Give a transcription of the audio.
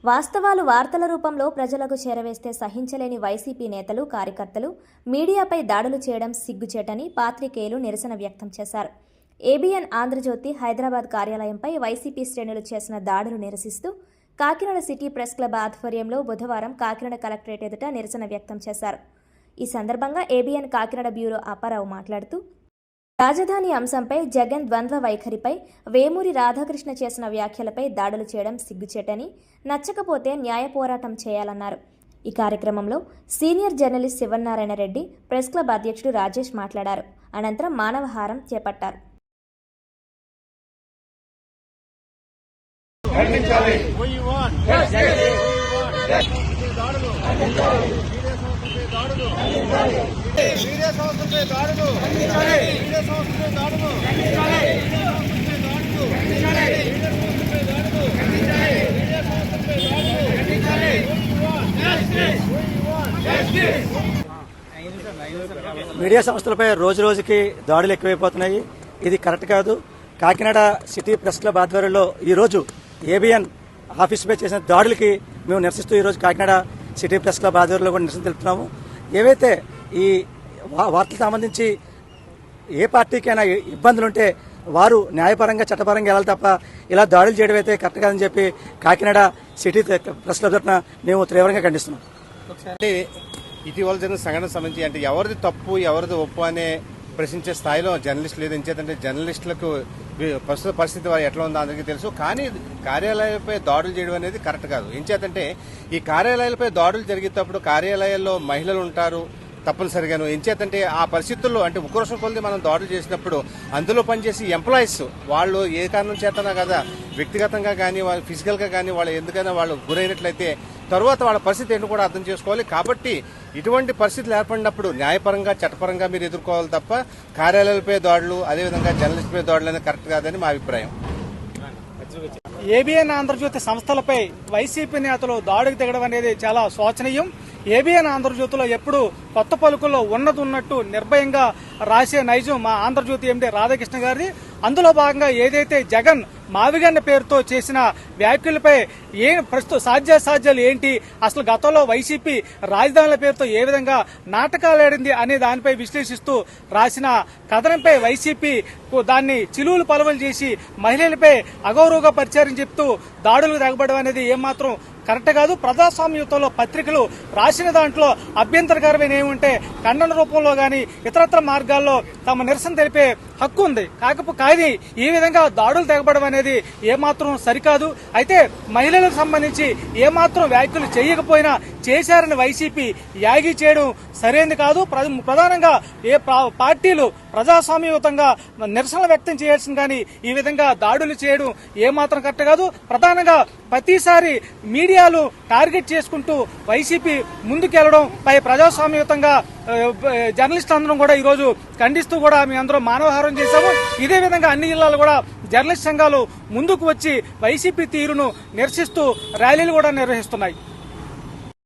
వాస్తవాలు వార్తల రూపంలో ప్రజలకు చేరవేస్తే సహించలేని వైసీపీ నేతలు, కార్యకర్తలు మీడియాపై దాడులు చేయడం సిగ్గుచేటని పాత్రికేయులు నిరసన వ్యక్తం చేశారు. ఏబీఎన్ ఆంధ్రజ్యోతి హైదరాబాద్ కార్యాలయంపై వైసీపీ శ్రేణులు చేసిన దాడులు నిరసిస్తూ కాకినాడ సిటీ ప్రెస్ క్లబ్ ఆధ్వర్యంలో బుధవారం కాకినాడ కలెక్టరేట్ ఎదుట నిరసన వ్యక్తం చేశారు. ఈ సందర్భంగా ఏబీఎన్ కాకినాడ బ్యూరో అప్పారావు మాట్లాడుతూ రాజధాని అంశంపై జగన్ ద్వంద్వ వైఖరిపై వేమూరి రాధాకృష్ణ చేసిన వ్యాఖ్యలపై దాడులు చేయడం సిగ్గుచేటని, నచ్చకపోతే న్యాయ పోరాటం చేయాలన్నారు. ఈ కార్యక్రమంలో senior journalist Sivanarayana Reddy, press club అధ్యక్షుడు రాజేష్ మాట్లాడారు. అనంతరం మానవహారం చేపట్టారు. మీడియా సంస్థలపై రోజు రోజుకి దాడులు ఎక్కువైపోతున్నాయి. ఇది కరెక్ట్ కాదు. కాకినాడ సిటీ ప్రెస్ క్లబ్ ఆధ్వర్యంలో ఈరోజు ఏబీఎన్ ఆఫీసుపై చేసిన దాడులకి మేము నిరసిస్తూ ఈరోజు కాకినాడ సిటీ ప్రెస్ క్లబ్ ఆధ్వర్యంలో కూడా నిరసన తెలుపుతున్నాము. ఏవైతే ఈ వార్తలకు సంబంధించి ఏ పార్టీకైనా ఇబ్బందులుంటే వారు న్యాయపరంగా, చట్టపరంగా వెళ్ళాలి తప్ప ఇలా దాడులు చేయడం అయితే కరెక్ట్ కాదని చెప్పి కాకినాడ సిటీ ప్రెస్ క్లబ్ తరఫున మేము తీవ్రంగా ఖండిస్తున్నాం. ఇటీవల జరిగిన సంఘటన సంబంధించి అంటే ఎవరిది తప్పు ఎవరిది ఒప్పు అనే ప్రశ్నించే స్థాయిలో జర్నలిస్టులు లేదు. ఎంచేతంటే జర్నలిస్టులకు ప్రస్తుత పరిస్థితి ఎట్లా ఉందో అందరికీ తెలుసు. కానీ కార్యాలయాలపై దాడులు చేయడం అనేది కరెక్ట్ కాదు. ఎంచేతంటే ఈ కార్యాలయాలపై దాడులు జరిగేటప్పుడు కార్యాలయాల్లో మహిళలు ఉంటారు తప్పనిసరిగాను. ఎంచేతంటే ఆ పరిస్థితుల్లో అంటే ఉక్రోషం కొలిది మనం దాడులు చేసినప్పుడు అందులో పనిచేసి ఎంప్లాయీస్ వాళ్ళు ఏ కారణం చేతనా కదా వ్యక్తిగతంగా కానీ వాళ్ళు ఫిజికల్గా కానీ వాళ్ళు ఎందుకైనా వాళ్ళు గురైనట్లయితే తర్వాత వాళ్ళ పరిస్థితి ఏంటో కూడా అర్థం చేసుకోవాలి. కాబట్టి ఇటువంటి పరిస్థితులు ఏర్పడినప్పుడు న్యాయపరంగా, చట్టపరంగా మీరు ఎదుర్కోవాలి తప్ప కార్యాలయాలపై దాడులు, అదేవిధంగా జర్నలిస్టులపై దాడులు అనేది కరెక్ట్ కాదని మా అభిప్రాయం. ఏబీఎన్ ఆంధ్రజ్యోతి సంస్థలపై వైసీపీ నేతలు దాడికి దిగడం అనేది చాలా శోచనీయం. ఏబీఎన్ ఆంధ్రజ్యోతిలో ఎప్పుడు కొత్త పలుకుల్లో ఉన్నట్టు నిర్భయంగా రాసే నైజం మా ఆంధ్రజ్యోతి ఎండీ రాధాకృష్ణ గారిది. అందులో భాగంగా ఏదైతే జగన్ మావిగన్న పేరుతో చేసిన వ్యాఖ్యలపై ప్రస్తుత సాధ్యాసాధ్యాలు ఏంటి, అసలు గతంలో వైసీపీ రాజధానుల పేరుతో ఏ విధంగా నాటకాలు ఆడింది అనే దానిపై విశ్లేషిస్తూ రాసిన కథనంపై వైసీపీ దాన్ని చిలువులు పలువలు చేసి మహిళలపై అగౌరవగా పరిచారని చెప్తూ దాడులు తెగబడడం అనేది ఏమాత్రం కరెక్ట్ కాదు. ప్రజాస్వామ్యంలో పత్రికలు రాసిన దాంట్లో అభ్యంతరకరమైన ఏముంటే ఖండన రూపంలో గాని ఇతరత్ర మార్గాల్లో తమ నిరసన తెలిపే హక్కు ఉంది. కానీ ఈ విధంగా దాడులు తెగబడడం అనేది ఏమాత్రం సరికాదు. అయితే మహిళలకు సంబంధించి ఏమాత్రం వ్యాఖ్యలు చేయకపోయినా చేశారని వైసీపీ యాగి చేయడం సరైనది కాదు. ప్రధానంగా ఏ పార్టీలు ప్రజాస్వామ్యయుతంగా నిరసనలు వ్యక్తం చేయాల్సింది కానీ ఈ విధంగా దాడులు చేయడం ఏమాత్రం కరెక్ట్ కాదు. ప్రధానంగా ప్రతిసారి మీడియాలు టార్గెట్ చేసుకుంటూ వైసీపీ ముందుకెళ్లడం పై ప్రజాస్వామ్యయుతంగా జర్నలిస్టులు అందరం కూడా ఈరోజు ఖండిస్తూ కూడా మీ అందరూ మానవహారం చేశాము. ఇదే విధంగా అన్ని జిల్లాలు కూడా జర్నలిస్ట్ సంఘాలు ముందుకు వచ్చి వైసీపీ తీరును నిరసిస్తూ ర్యాలీలు కూడా నిర్వహిస్తున్నాయి.